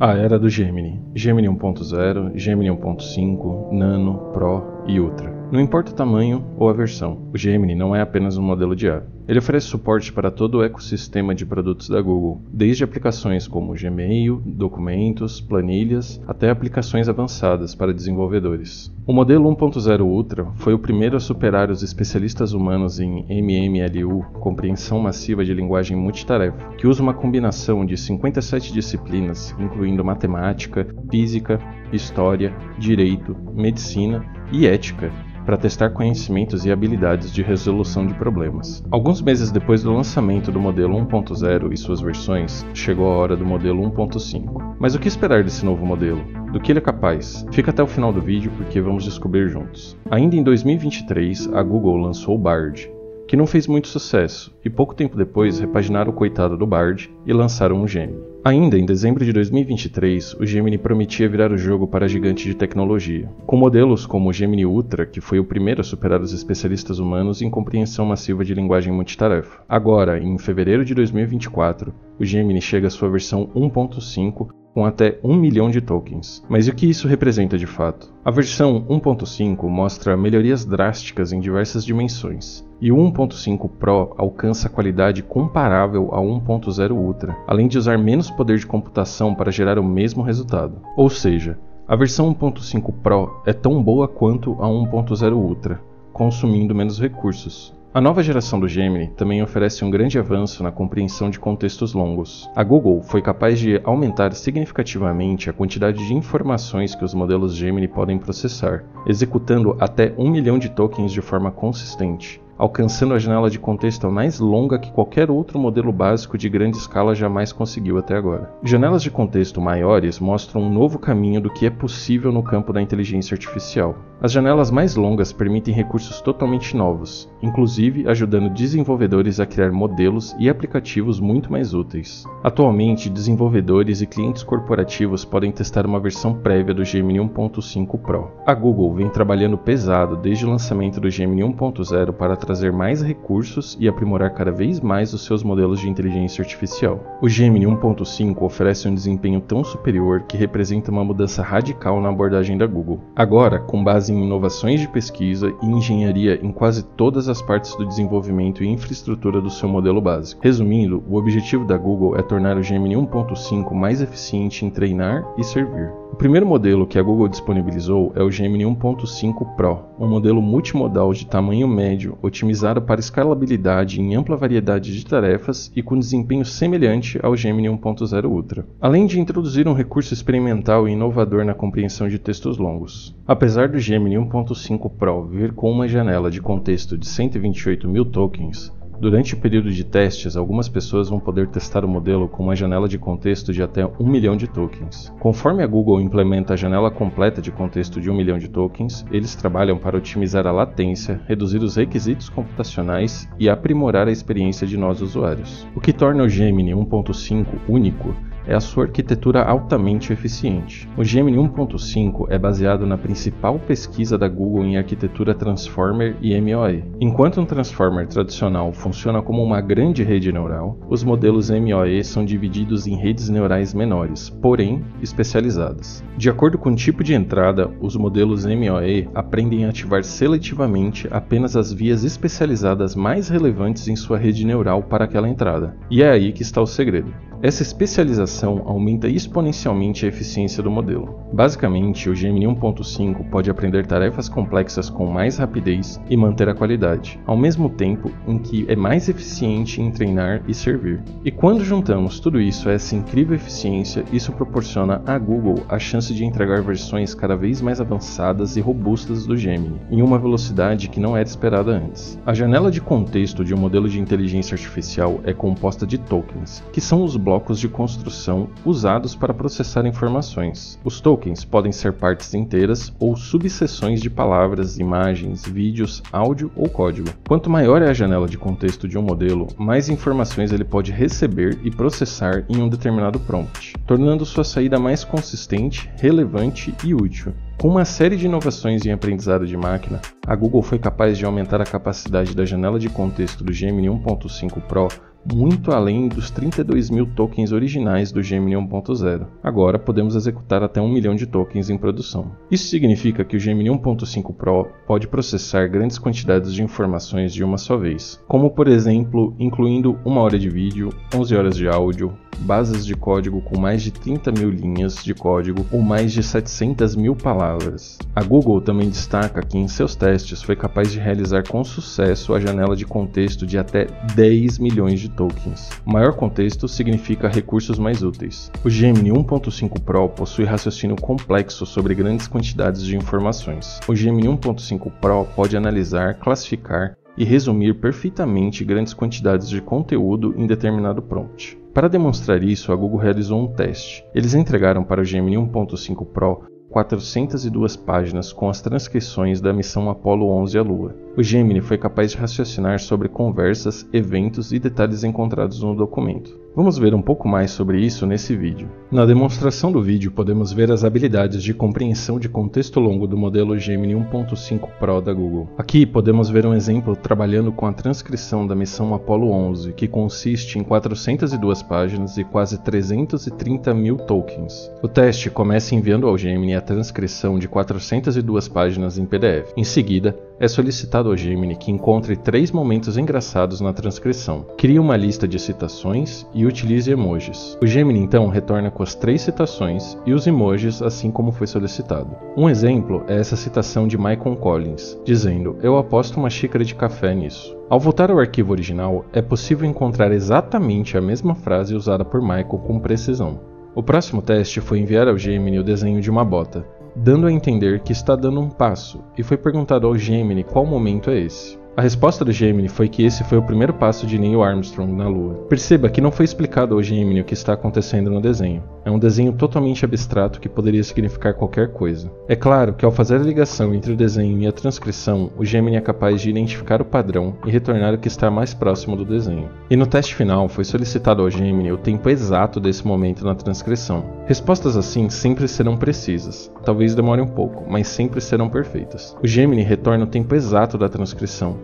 A era do Gemini. Gemini 1.0, Gemini 1.5, Nano, Pro e Ultra. Não importa o tamanho ou a versão, o Gemini não é apenas um modelo de IA. Ele oferece suporte para todo o ecossistema de produtos da Google, desde aplicações como Gmail, documentos, planilhas, até aplicações avançadas para desenvolvedores. O modelo 1.0 Ultra foi o primeiro a superar os especialistas humanos em MMLU, compreensão massiva de linguagem multitarefa, que usa uma combinação de 57 disciplinas, incluindo matemática, física, história, direito, medicina e ética, para testar conhecimentos e habilidades de resolução de problemas. Alguns meses depois do lançamento do modelo 1.0 e suas versões, chegou a hora do modelo 1.5. Mas o que esperar desse novo modelo? Do que ele é capaz? Fica até o final do vídeo porque vamos descobrir juntos. Ainda em 2023, a Google lançou o Bard, que não fez muito sucesso, e pouco tempo depois repaginaram o coitado do Bard e lançaram o Gemini. Ainda em dezembro de 2023, o Gemini prometia virar o jogo para a gigante de tecnologia, com modelos como o Gemini Ultra, que foi o primeiro a superar os especialistas humanos em compreensão massiva de linguagem multitarefa. Agora, em fevereiro de 2024, o Gemini chega à sua versão 1.5, com até 1 milhão de tokens. Mas e o que isso representa de fato? A versão 1.5 mostra melhorias drásticas em diversas dimensões, e o 1.5 Pro alcança qualidade comparável ao 1.0 Ultra, além de usar menos poder de computação para gerar o mesmo resultado. Ou seja, a versão 1.5 Pro é tão boa quanto a 1.0 Ultra, consumindo menos recursos. A nova geração do Gemini também oferece um grande avanço na compreensão de contextos longos. A Google foi capaz de aumentar significativamente a quantidade de informações que os modelos Gemini podem processar, executando até 1 milhão de tokens de forma consistente, alcançando a janela de contexto mais longa que qualquer outro modelo básico de grande escala jamais conseguiu até agora. Janelas de contexto maiores mostram um novo caminho do que é possível no campo da inteligência artificial. As janelas mais longas permitem recursos totalmente novos, inclusive ajudando desenvolvedores a criar modelos e aplicativos muito mais úteis. Atualmente, desenvolvedores e clientes corporativos podem testar uma versão prévia do Gemini 1.5 Pro. A Google vem trabalhando pesado desde o lançamento do Gemini 1.0 para trazer mais recursos e aprimorar cada vez mais os seus modelos de inteligência artificial. O Gemini 1.5 oferece um desempenho tão superior que representa uma mudança radical na abordagem da Google. Agora, com base em inovações de pesquisa e engenharia em quase todas as partes do desenvolvimento e infraestrutura do seu modelo básico. Resumindo, o objetivo da Google é tornar o Gemini 1.5 mais eficiente em treinar e servir. O primeiro modelo que a Google disponibilizou é o Gemini 1.5 Pro, um modelo multimodal de tamanho médio, otimizado para escalabilidade em ampla variedade de tarefas e com desempenho semelhante ao Gemini 1.0 Ultra, além de introduzir um recurso experimental e inovador na compreensão de textos longos. Apesar do Gemini 1.5 Pro vir com uma janela de contexto de 128 mil tokens, durante o período de testes, algumas pessoas vão poder testar o modelo com uma janela de contexto de até 1 milhão de tokens. Conforme a Google implementa a janela completa de contexto de 1 milhão de tokens, eles trabalham para otimizar a latência, reduzir os requisitos computacionais e aprimorar a experiência de nós usuários. O que torna o Gemini 1.5 único é a sua arquitetura altamente eficiente. O Gemini 1.5 é baseado na principal pesquisa da Google em arquitetura Transformer e MOE. Enquanto um Transformer tradicional funciona como uma grande rede neural, os modelos MOE são divididos em redes neurais menores, porém especializadas. De acordo com o tipo de entrada, os modelos MOE aprendem a ativar seletivamente apenas as vias especializadas mais relevantes em sua rede neural para aquela entrada. E é aí que está o segredo. Essa especialização aumenta exponencialmente a eficiência do modelo. Basicamente, o Gemini 1.5 pode aprender tarefas complexas com mais rapidez e manter a qualidade, ao mesmo tempo em que é mais eficiente em treinar e servir. E quando juntamos tudo isso a essa incrível eficiência, isso proporciona à Google a chance de entregar versões cada vez mais avançadas e robustas do Gemini, em uma velocidade que não era esperada antes. A janela de contexto de um modelo de inteligência artificial é composta de tokens, que são os blocos de construção usados para processar informações. Os tokens podem ser partes inteiras ou subseções de palavras, imagens, vídeos, áudio ou código. Quanto maior é a janela de contexto de um modelo, mais informações ele pode receber e processar em um determinado prompt, tornando sua saída mais consistente, relevante e útil. Com uma série de inovações em aprendizado de máquina, a Google foi capaz de aumentar a capacidade da janela de contexto do Gemini 1.5 Pro muito além dos 32.000 tokens originais do Gemini 1.0. Agora podemos executar até 1 milhão de tokens em produção. Isso significa que o Gemini 1.5 Pro pode processar grandes quantidades de informações de uma só vez, como por exemplo, incluindo 1 hora de vídeo, 11 horas de áudio, bases de código com mais de 30.000 linhas de código ou mais de 700.000 palavras. A Google também destaca que em seus testes foi capaz de realizar com sucesso a janela de contexto de até 10 milhões de tokens. Maior contexto significa recursos mais úteis. O Gemini 1.5 Pro possui raciocínio complexo sobre grandes quantidades de informações. O Gemini 1.5 Pro pode analisar, classificar e resumir perfeitamente grandes quantidades de conteúdo em determinado prompt. Para demonstrar isso, a Google realizou um teste. Eles entregaram para o Gemini 1.5 Pro 402 páginas com as transcrições da missão Apollo 11 à Lua. O Gemini foi capaz de raciocinar sobre conversas, eventos e detalhes encontrados no documento. Vamos ver um pouco mais sobre isso nesse vídeo. Na demonstração do vídeo, podemos ver as habilidades de compreensão de contexto longo do modelo Gemini 1.5 Pro da Google. Aqui podemos ver um exemplo trabalhando com a transcrição da missão Apollo 11, que consiste em 402 páginas e quase 330.000 tokens. O teste começa enviando ao Gemini a transcrição de 402 páginas em PDF. Em seguida, é solicitado ao Gemini que encontre 3 momentos engraçados na transcrição, crie uma lista de citações e utilize emojis. O Gemini então retorna com as 3 citações e os emojis assim como foi solicitado. Um exemplo é essa citação de Michael Collins, dizendo: "Eu aposto uma xícara de café nisso". Ao voltar ao arquivo original, é possível encontrar exatamente a mesma frase usada por Michael com precisão. O próximo teste foi enviar ao Gemini o desenho de uma bota, dando a entender que está dando um passo, e foi perguntado ao Gemini qual momento é esse. A resposta do Gemini foi que esse foi o primeiro passo de Neil Armstrong na Lua. Perceba que não foi explicado ao Gemini o que está acontecendo no desenho. É um desenho totalmente abstrato que poderia significar qualquer coisa. É claro que ao fazer a ligação entre o desenho e a transcrição, o Gemini é capaz de identificar o padrão e retornar o que está mais próximo do desenho. E no teste final foi solicitado ao Gemini o tempo exato desse momento na transcrição. Respostas assim sempre serão precisas. Talvez demore um pouco, mas sempre serão perfeitas. O Gemini retorna o tempo exato da transcrição,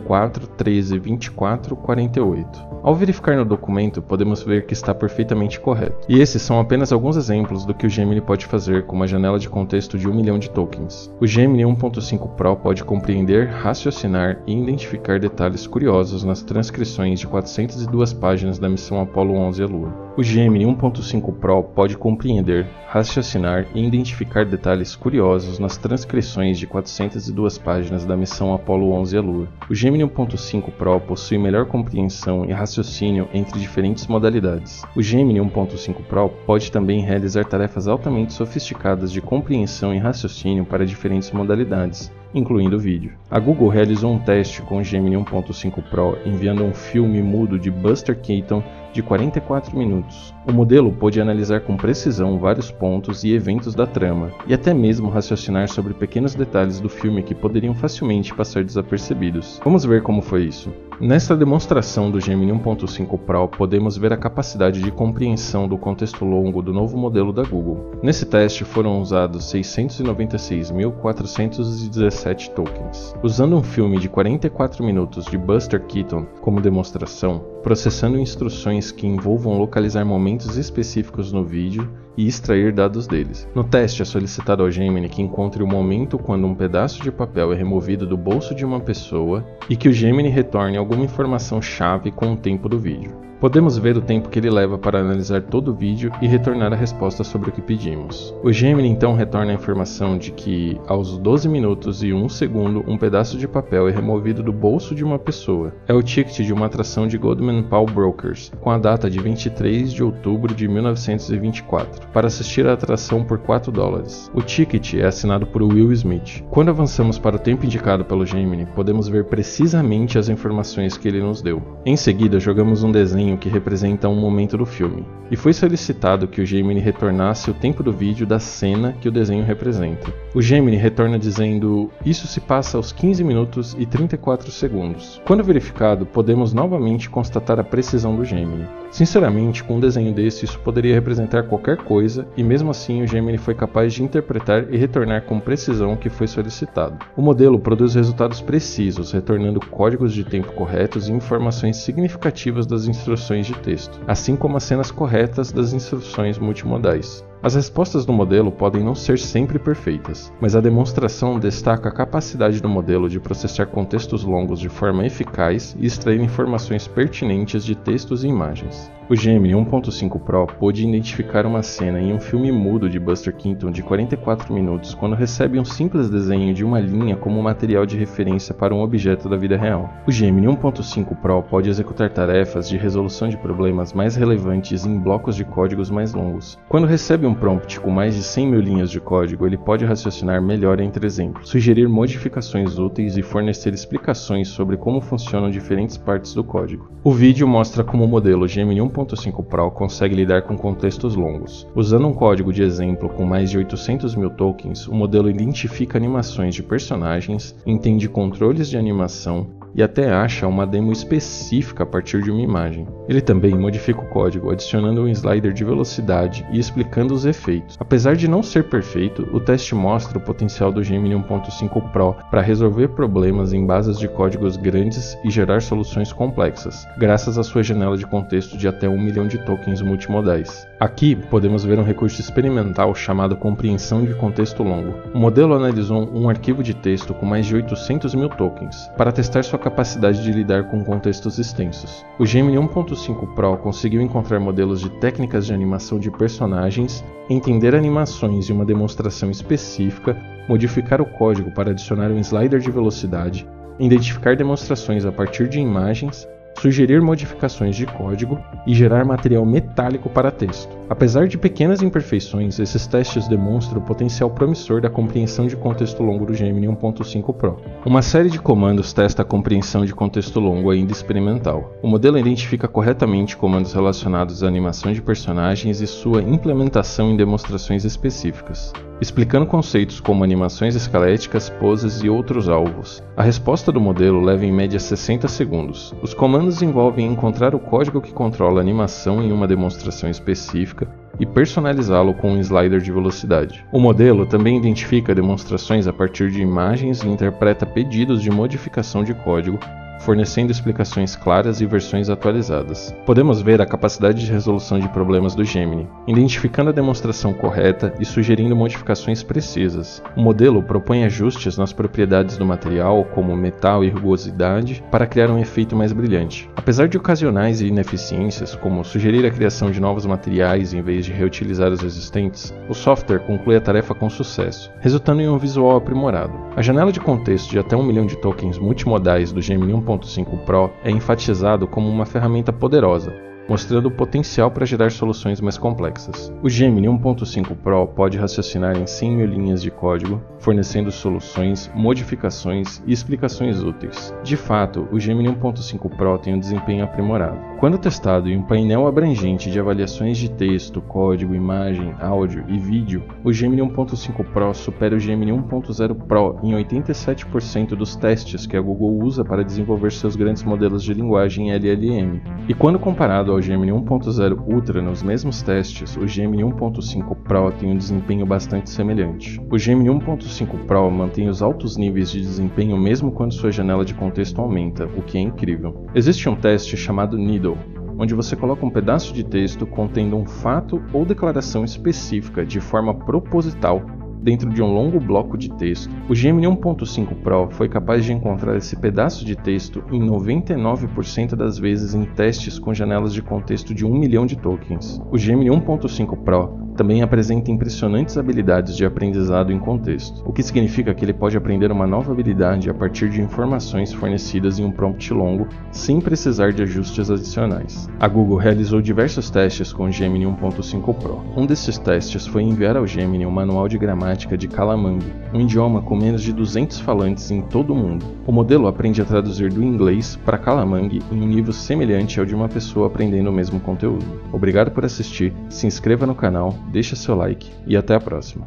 04, 13, 24, 48. Ao verificar no documento, podemos ver que está perfeitamente correto. E esses são apenas alguns exemplos do que o Gemini pode fazer com uma janela de contexto de 1 milhão de tokens. O Gemini 1.5 Pro pode compreender, raciocinar e identificar detalhes curiosos nas transcrições de 402 páginas da missão Apollo 11 à Lua. O Gemini 1.5 Pro pode compreender, raciocinar e identificar detalhes curiosos nas transcrições de 402 páginas da missão Apollo 11 à Lua. O Gemini 1.5 Pro possui melhor compreensão e raciocínio entre diferentes modalidades. O Gemini 1.5 Pro pode também realizar tarefas altamente sofisticadas de compreensão e raciocínio para diferentes modalidades, incluindo vídeo. A Google realizou um teste com o Gemini 1.5 Pro enviando um filme mudo de Buster Keaton de 44 minutos. O modelo pôde analisar com precisão vários pontos e eventos da trama, e até mesmo raciocinar sobre pequenos detalhes do filme que poderiam facilmente passar desapercebidos. Vamos ver como foi isso. Nesta demonstração do Gemini 1.5 Pro, podemos ver a capacidade de compreensão do contexto longo do novo modelo da Google. Nesse teste foram usados 696.417 tokens. Usando um filme de 44 minutos de Buster Keaton como demonstração, processando instruções que envolvam localizar momentos específicos no vídeo e extrair dados deles. No teste é solicitado ao Gemini que encontre o momento quando um pedaço de papel é removido do bolso de uma pessoa e que o Gemini retorne alguma informação-chave com o tempo do vídeo. Podemos ver o tempo que ele leva para analisar todo o vídeo e retornar a resposta sobre o que pedimos. O Gemini então retorna a informação de que, aos 12 minutos e 1 segundo, um pedaço de papel é removido do bolso de uma pessoa. É o ticket de uma atração de Goldman Paulbrokers, com a data de 23 de outubro de 1924, para assistir à atração por $4. O ticket é assinado por Will Smith. Quando avançamos para o tempo indicado pelo Gemini, podemos ver precisamente as informações que ele nos deu. Em seguida, jogamos um desenho que representa um momento do filme, e foi solicitado que o Gemini retornasse o tempo do vídeo da cena que o desenho representa. O Gemini retorna dizendo: "Isso se passa aos 15 minutos e 34 segundos. Quando verificado, podemos novamente constatar a precisão do Gemini. Sinceramente, com um desenho desse, isso poderia representar qualquer coisa coisa e mesmo assim o Gemini foi capaz de interpretar e retornar com precisão o que foi solicitado. O modelo produz resultados precisos, retornando códigos de tempo corretos e informações significativas das instruções de texto, assim como as cenas corretas das instruções multimodais. As respostas do modelo podem não ser sempre perfeitas, mas a demonstração destaca a capacidade do modelo de processar contextos longos de forma eficaz e extrair informações pertinentes de textos e imagens. O Gemini 1.5 Pro pôde identificar uma cena em um filme mudo de Buster Keaton de 44 minutos quando recebe um simples desenho de uma linha como material de referência para um objeto da vida real. O Gemini 1.5 Pro pode executar tarefas de resolução de problemas mais relevantes em blocos de códigos mais longos. Quando recebe um prompt com mais de 100 mil linhas de código, ele pode raciocinar melhor entre exemplos, sugerir modificações úteis e fornecer explicações sobre como funcionam diferentes partes do código. O vídeo mostra como o modelo Gemini 1.5 Pro consegue lidar com contextos longos. Usando um código de exemplo com mais de 800 mil tokens, o modelo identifica animações de personagens, entende controles de animação e até acha uma demo específica a partir de uma imagem. Ele também modifica o código, adicionando um slider de velocidade e explicando os efeitos. Apesar de não ser perfeito, o teste mostra o potencial do Gemini 1.5 Pro para resolver problemas em bases de códigos grandes e gerar soluções complexas, graças à sua janela de contexto de até 1 milhão de tokens multimodais. Aqui podemos ver um recurso experimental chamado compreensão de contexto longo. O modelo analisou um arquivo de texto com mais de 800 mil tokens para testar sua capacidade de lidar com contextos extensos. O Gemini 1.5 Pro conseguiu encontrar modelos de técnicas de animação de personagens, entender animações de uma demonstração específica, modificar o código para adicionar um slider de velocidade, identificar demonstrações a partir de imagens, sugerir modificações de código e gerar material metálico para texto. Apesar de pequenas imperfeições, esses testes demonstram o potencial promissor da compreensão de contexto longo do Gemini 1.5 Pro. Uma série de comandos testa a compreensão de contexto longo ainda experimental. O modelo identifica corretamente comandos relacionados à animação de personagens e sua implementação em demonstrações específicas, explicando conceitos como animações esqueléticas, poses e outros alvos. A resposta do modelo leva em média 60 segundos. Os comandos envolvem encontrar o código que controla a animação em uma demonstração específica e personalizá-lo com um slider de velocidade. O modelo também identifica demonstrações a partir de imagens e interpreta pedidos de modificação de código, fornecendo explicações claras e versões atualizadas. Podemos ver a capacidade de resolução de problemas do Gemini, identificando a demonstração correta e sugerindo modificações precisas. O modelo propõe ajustes nas propriedades do material, como metal e rugosidade, para criar um efeito mais brilhante. Apesar de ocasionais ineficiências, como sugerir a criação de novos materiais em vez de reutilizar os existentes, o software conclui a tarefa com sucesso, resultando em um visual aprimorado. A janela de contexto de até 1 milhão de tokens multimodais do Gemini 1.5 Pro é enfatizado como uma ferramenta poderosa, mostrando o potencial para gerar soluções mais complexas. O Gemini 1.5 Pro pode raciocinar em 100 mil linhas de código, fornecendo soluções, modificações e explicações úteis. De fato, o Gemini 1.5 Pro tem um desempenho aprimorado. Quando testado em um painel abrangente de avaliações de texto, código, imagem, áudio e vídeo, o Gemini 1.5 Pro supera o Gemini 1.0 Pro em 87% dos testes que a Google usa para desenvolver seus grandes modelos de linguagem LLM. E quando comparado ao Gemini 1.0 Ultra nos mesmos testes, o Gemini 1.5 Pro tem um desempenho bastante semelhante. O Gemini 1.5 Pro mantém os altos níveis de desempenho mesmo quando sua janela de contexto aumenta, o que é incrível. Existe um teste chamado Needle, onde você coloca um pedaço de texto contendo um fato ou declaração específica de forma proposital dentro de um longo bloco de texto. O Gemini 1.5 Pro foi capaz de encontrar esse pedaço de texto em 99% das vezes em testes com janelas de contexto de 1 milhão de tokens. O Gemini 1.5 Pro também apresenta impressionantes habilidades de aprendizado em contexto, o que significa que ele pode aprender uma nova habilidade a partir de informações fornecidas em um prompt longo, sem precisar de ajustes adicionais. A Google realizou diversos testes com o Gemini 1.5 Pro. Um desses testes foi enviar ao Gemini um manual de gramática de Kalamang, um idioma com menos de 200 falantes em todo o mundo. O modelo aprende a traduzir do inglês para Kalamang em um nível semelhante ao de uma pessoa aprendendo o mesmo conteúdo. Obrigado por assistir, se inscreva no canal, deixa seu like e até a próxima.